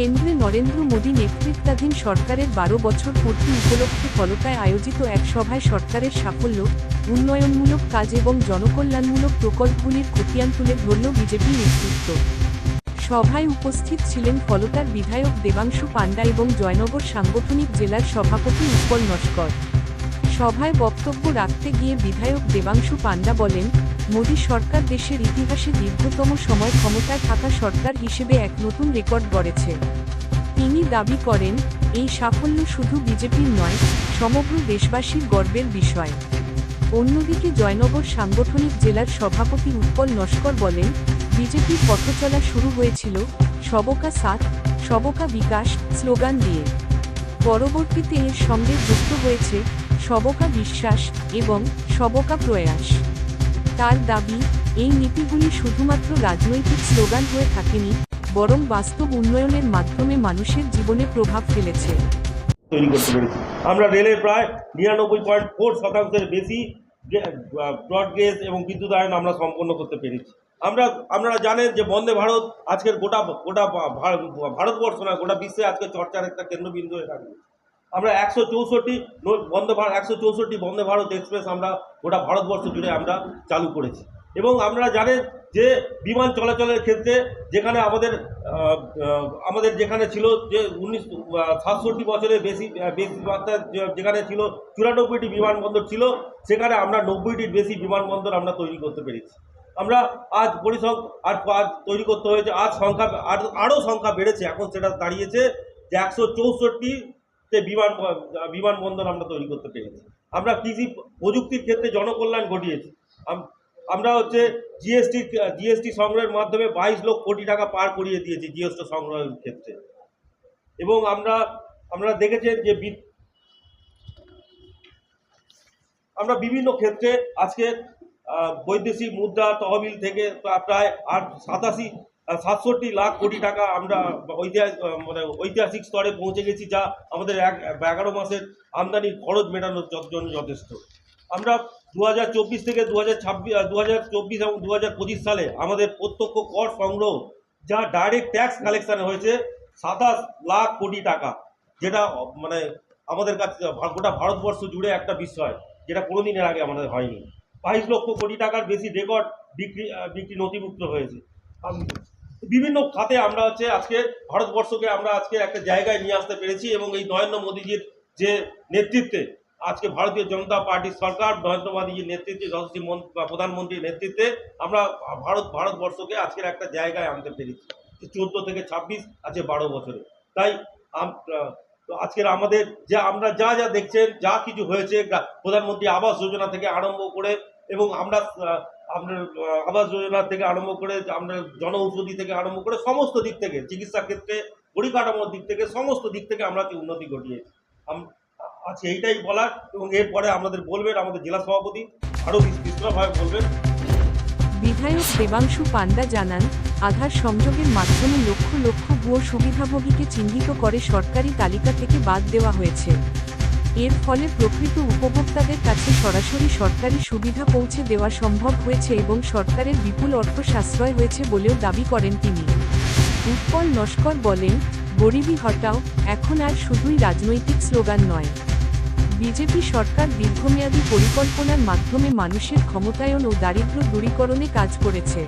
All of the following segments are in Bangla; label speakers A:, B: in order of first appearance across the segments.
A: কেন্দ্রে নরেন্দ্র মোদী নেতৃত্বাধীন সরকারের 12 বছর পূর্তি উপলক্ষে ফলতায় আয়োজিত এক সভায় সরকারের সাফল্য, উন্নয়নমূলক কাজ এবং জনকল্যাণমূলক প্রকল্পগুলির খতিয়ান তুলে ধরল বিজেপি নেতৃত্ব। সভায় উপস্থিত ছিলেন ফলতার বিধায়ক দেবাংশু পাণ্ডা এবং জয়নগর সাংগঠনিক জেলার সভাপতি উৎপল নস্কর। সভায় বক্তব্য রাখতে গিয়ে বিধায়ক দেবাংশু পাণ্ডা বলেন, মোদী সরকার দেশের ইতিহাসে দীর্ঘতম সময় ক্ষমতায় থাকা সরকার হিসেবে এক নতুন রেকর্ড গড়েছে। তিনি দাবি করেন, এই সাফল্য শুধু বিজেপির নয়, সমগ্র দেশবাসীর গর্বের বিষয়। অন্যদিকে জয়নগর সাংগঠনিক জেলার সভাপতি উৎপল নস্কর বলেন, বিজেপির পথচলা শুরু হয়েছিল সবকা সাথ, সবকা বিকাশ স্লোগান দিয়ে। পরবর্তীতে এর সঙ্গে যুক্ত হয়েছে সবকা বিশ্বাস এবং সবকা প্রয়াস। তার দাবি, এই নীতিগুলি শুধুমাত্র রাজনৈতিক স্লোগান হয়ে থাকেনি, বরং বাস্তব উন্নয়নের মাধ্যমে মানুষের জীবনে প্রভাব ফেলেছে।
B: তৈরি করতে পেরেছি। আমরা রেলের প্রায় 99.4% বেশি ব্রড গেজ এবং বিদ্যুতায়ন আমরা সম্পন্ন করতে পেরেছি। আপনারা জানেন যে বন্দে ভারত আজকের গোটা ভারতবর্ষ নয়, গোটা বিশ্বে আজকে চর্চার একটা কেন্দ্রবিন্দু হয়ে থাকবে। আমরা 164 বন্দে ভারত এক্সপ্রেস আমরা গোটা ভারতবর্ষ জুড়ে আমরা চালু করেছি। এবং আপনারা জানেন যে বিমান চলাচলের ক্ষেত্রে যেখানে আমাদের যেখানে ছিল যে 67 বছরের বেশি মাত্রা যেখানে ছিল 94টি বিমানবন্দর ছিল, সেখানে আমরা 90টির বেশি বিমানবন্দর আমরা তৈরি করতে পেরেছি। আমরা আজ আজ তৈরি করতে হয়েছে, আজ সংখ্যা আরও সংখ্যা বেড়েছে, এখন সেটা দাঁড়িয়েছে যে 164তে বিমানবন্দর আমরা তৈরি করতে পেরেছি। আমরা কৃষি প্রযুক্তির ক্ষেত্রে জনকল্যাণ ঘটিয়েছি। আমরা জিএসটি সংগ্রহের মাধ্যমে 22 লক্ষ কোটি টাকা পার করিয়ে দিয়েছি জিএসটি সংগ্রহের ক্ষেত্রে। এবং আমরা দেখেছেন যে আমরা বিভিন্ন ক্ষেত্রে আজকে বৈদেশিক মুদ্রা তহবিল থেকে প্রায় 67 লাখ কোটি টাকা আমরা ঐতিহাসিক স্তরে পৌঁছে গেছি, যা আমাদের 11 মাসের আমদানির খরচ মেটানোর জন্য যথেষ্ট। আমরা 2024 থেকে 2024 এবং 2025 সালে আমাদের প্রত্যক্ষ কর সংগ্রহ, যা ডাইরেক্ট ট্যাক্স কালেকশানে হয়েছে 27 লাখ কোটি টাকা, যেটা আমাদের কাছে গোটা ভারতবর্ষ জুড়ে একটা বিষয়, যেটা কোনোদিনের আগে আমাদের হয়নি। 22 লক্ষ কোটি টাকার বেশি রেকর্ড বিক্রি নথিভুক্ত হয়েছে। বিভিন্ন খাতে আমরা আজকে ভারতবর্ষকে আমরা আজকে একটা জায়গায় নিয়ে আসতে পেরেছি। এবং এই নরেন্দ্র মোদীজির যে নেতৃত্বে আজকে ভারতীয় জনতা পার্টির সরকার, নরেন্দ্র মোদীজির নেতৃত্বে, যশস্বী প্রধানমন্ত্রীর নেতৃত্বে আমরা ভারতবর্ষকে আজকের একটা জায়গায় আনতে পেরেছি। 14 থেকে 26 আছে 12 বছরে। তাই আজকের আমাদের যে আমরা যা দেখছেন, যা কিছু হয়েছে, প্রধানমন্ত্রী আবাস যোজনা থেকে আরম্ভ করে, এবং আমরা আবাস যোজনা থেকে আরম্ভ করে, আমরা জনঔষধি থেকে আরম্ভ করে সমস্ত দিক থেকে, চিকিৎসা ক্ষেত্রে, পরিকাঠামোর দিক থেকে, সমস্ত দিক থেকে আমরা উন্নতি ঘটিয়েছি। আজকে এইটাই বলার। এবং এরপরে আমাদের বলবেন আমাদের জেলা সভাপতি, আরও বিস্তৃতভাবে বলবেন।
A: বিধায়ক দেবাংশু পাণ্ডা জানান, আধার সংযোগের মাধ্যমে লক্ষ লক্ষ ভুয়ো সুবিধাভোগীকে চিহ্নিত করে সরকারি তালিকা থেকে বাদ দেওয়া হয়েছে। এর ফলে প্রকৃত উপভোক্তাদের কাছে সরাসরি সরকারি সুবিধা পৌঁছে দেওয়া সম্ভব হয়েছে এবং সরকারের বিপুল অর্থ সাশ্রয় হয়েছে বলেও দাবি করেন তিনি। উৎপল নস্কর বলেন, গরিবি হটাও এখন আর শুধুই রাজনৈতিক স্লোগান নয়। বিজেপি সরকার দীর্ঘমেয়াদী পরিকল্পনার মাধ্যমে মানুষের ক্ষমতায়ন ও দারিদ্র্য দূরীকরণে কাজ করেছে।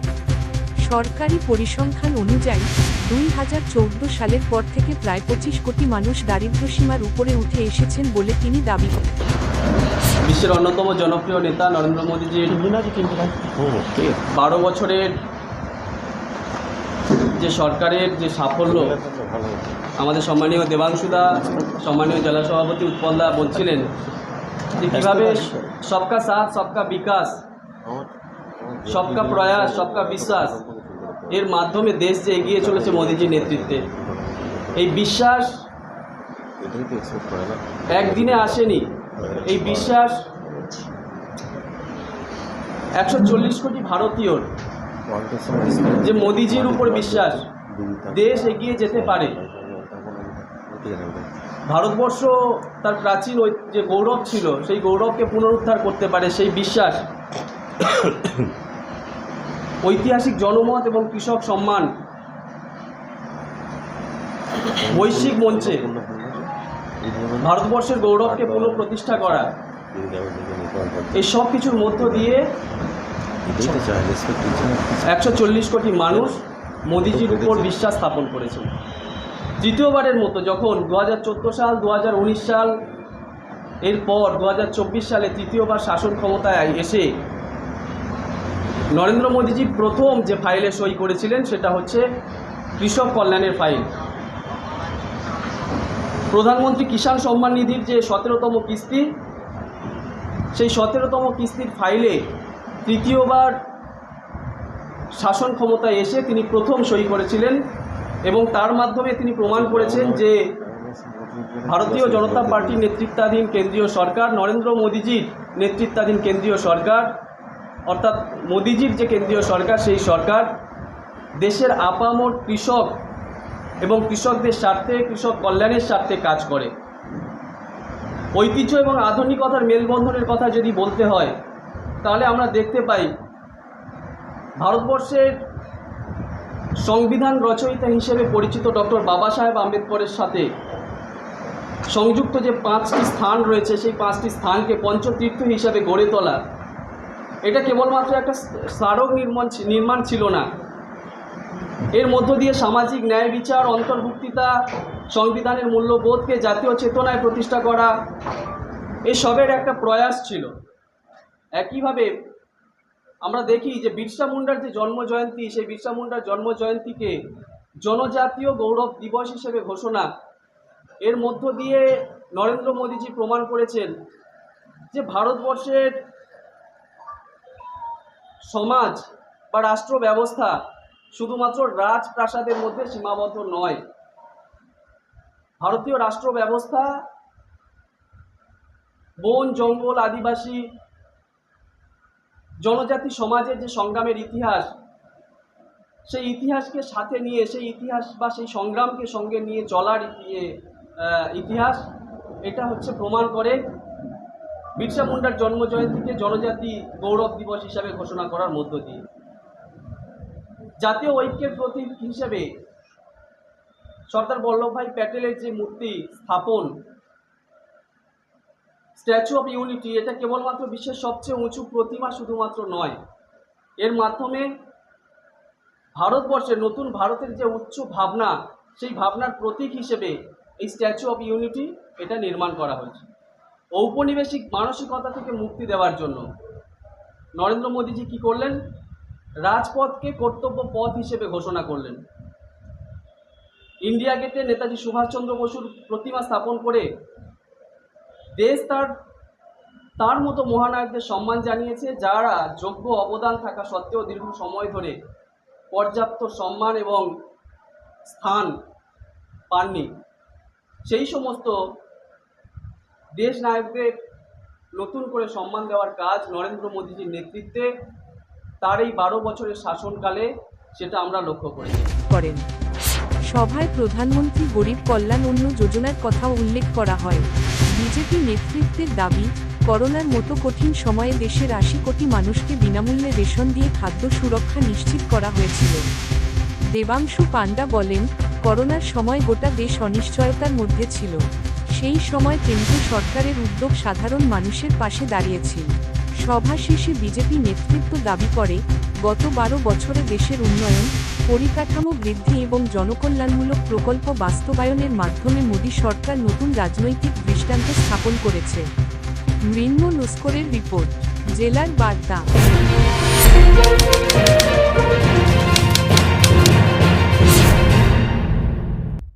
A: সরকারি পরিসংখ্যান অনুযায়ী 2014 সালের পর থেকে প্রায় 25 কোটি মানুষ দারিদ্র্যসীমার উপরে উঠে এসেছেন বলে তিনি দাবি করেন।
C: বিশ্বের অন্যতম জনপ্রিয় নেতা নরেন্দ্র মোদীজির 12 বছরের যে সরকারের যে সাফল্য, আমাদের সম্মানীয় দেবাংশুদা, সম্মানীয় জেলা সভাপতি উৎপলদা বলছিলেন যে কীভাবে সবকা সাথ, সবকা বিকাশ, সবকা প্রয়াস, সবকা বিশ্বাস এর মাধ্যমে দেশ যে এগিয়ে চলেছে মোদীজির নেতৃত্বে। এই বিশ্বাস একদিনে আসেনি। এই বিশ্বাস 140 কোটি ভারতীয়র যে মোদীজির উপর বিশ্বাস, দেশ এগিয়ে যেতে পারে। ভারতবর্ষ তার প্রাচীন যে গৌরব ছিল, সেই গৌরবকে পুনরুদ্ধার করতে পারে, সেই বিশ্বাস ঐতিহাসিক জনমত এবং কৃষক সম্মান বৈশ্বিক মঞ্চে ভারতবর্ষের গৌরবকে পুনঃপ্রতিষ্ঠা করা, এই সব কিছুর মধ্য দিয়ে 140 কোটি মানুষ মোদিজির উপর বিশ্বাস স্থাপন করেছে। তৃতীয়বারের মতো যখন 2014 সাল, 2019 সাল, এরপর 2024 সালে তৃতীয়বার শাসন ক্ষমতায় এসে নরেন্দ্র মোদীজি প্রথম যে ফাইলে সই করেছিলেন সেটা হচ্ছে কৃষক কল্যাণের ফাইল। প্রধানমন্ত্রী কিষাণ সম্মান নিধির যে 17তম কিস্তি, সেই 17তম কিস্তির ফাইলে তৃতীয়বার শাসন ক্ষমতায় এসে তিনি প্রথম সই করেছিলেন এবং তার মাধ্যমে তিনি প্রমাণ করেছেন যে ভারতীয় জনতা পার্টির নেতৃত্বাধীন কেন্দ্রীয় সরকার, নরেন্দ্র মোদীজির নেতৃত্বাধীন কেন্দ্রীয় সরকার, অর্থাৎ মোদীজির যে কেন্দ্রীয় সরকার, সেই সরকার দেশের আপামর কৃষক এবং কৃষকদের স্বার্থে, কৃষক কল্যাণের স্বার্থে কাজ করে। ঐতিহ্য এবং আধুনিকতার মেলবন্ধনের কথা যদি বলতে হয় তাহলে আমরা দেখতে পাই ভারতবর্ষের সংবিধান রচয়িতা হিসেবে পরিচিত ডক্টর বাবা সাহেব আম্বেদকরের সাথে সংযুক্ত যে 5টি স্থান রয়েছে, সেই 5টি স্থানকে পঞ্চতীর্থ হিসাবে গড়ে তোলা, এটা কেবলমাত্র একটা স্মারক নির্মাণ ছিল না, এর মধ্য দিয়ে সামাজিক ন্যায় বিচার, অন্তর্ভুক্তিতা, সংবিধানের মূল্যবোধকে জাতীয় চেতনায় প্রতিষ্ঠা করা, এসবের একটা প্রয়াস ছিল। একইভাবে আমরা দেখি যে বিরসা মুন্ডার যে জন্মজয়ন্তী, সেই বিরসা মুন্ডার জন্মজয়ন্তীকে জনজাতীয় গৌরব দিবস হিসেবে ঘোষণা, এর মধ্য দিয়ে নরেন্দ্র মোদীজি প্রমাণ করেছেন যে ভারতবর্ষের সমাজ বা রাষ্ট্র ব্যবস্থা শুধুমাত্র রাজপ্রাসাদের মধ্যে সীমাবদ্ধ নয়। ভারতীয় রাষ্ট্র ব্যবস্থা বন, জঙ্গল, আদিবাসী জনজাতি সমাজের যে সংগ্রামের ইতিহাস, সেই ইতিহাসকে সাথে নিয়ে, সেই ইতিহাস বা সেই সংগ্রামকে সঙ্গে নিয়ে চলার ইতিহাস, এটা হচ্ছে প্রমাণ করে বিরসা মুন্ডার জন্মজয়ন্তীকে জনজাতি গৌরব দিবস হিসাবে ঘোষণা করার মধ্য দিয়ে। জাতীয় ঐক্যের প্রতীক হিসেবে সর্দার বল্লভভাই প্যাটেলের যে মূর্তি স্থাপন, স্ট্যাচু অফ ইউনিটি, এটা কেবলমাত্র বিশ্বের সবচেয়ে উঁচু প্রতিমা শুধুমাত্র নয়, এর মাধ্যমে ভারতবর্ষের নতুন ভারতের যে উচ্চ ভাবনা, সেই ভাবনার প্রতীক হিসেবে এই স্ট্যাচু অফ ইউনিটি এটা নির্মাণ করা হয়েছে। ঔপনিবেশিক মানসিকতা থেকে মুক্তি দেওয়ার জন্য নরেন্দ্র মোদীজি কী করলেন? রাজপথকে কর্তব্য পথ হিসেবে ঘোষণা করলেন। ইন্ডিয়া গেটে নেতাজি সুভাষচন্দ্র বসুর প্রতিমা স্থাপন করে দেশ তার মতো মহানায়কদের সম্মান জানিয়েছে, যারা যোগ্য অবদান থাকা সত্ত্বেও দীর্ঘ সময় ধরে পর্যাপ্ত সম্মান এবং স্থান পাননি। সেই সমস্ত দেশ নায়কদের নতুন করে সম্মান দেওয়ার কাজ নরেন্দ্র মোদীজির নেতৃত্বে তার এই 12 বছরের শাসনকালে সেটা আমরা লক্ষ্য করেন।
A: সভায় প্রধানমন্ত্রী গরিব কল্যাণ অন্ন যোজনার কথাও উল্লেখ করা হয়। বিজেপি নেতৃত্বের দাবি, করোনার মতো কঠিন সময়ে দেশের 80 কোটি মানুষকে বিনামূল্যে রেশন দিয়ে খাদ্য সুরক্ষা নিশ্চিত করা হয়েছিল। দেবাংশু পান্ডা বলেন, করোনার সময় গোটা দেশ অনিশ্চয়তার মধ্যে ছিল। সেই সময় কেন্দ্র সরকারের উদ্যোগ সাধারণ মানুষের পাশে দাঁড়িয়েছিল। সভা শেষে বিজেপি নেতৃত্ব দাবি করে, গত 12 বছরে দেশের উন্নয়ন, পরিকাঠামো বৃদ্ধি এবং জনকল্যাণমূলক প্রকল্প বাস্তবায়নের মাধ্যমে মোদী সরকার নতুন রাজনৈতিক দৃষ্টান্ত স্থাপন করেছে। মৃন্ময় লস্করের রিপোর্ট, জেলার বার্তা।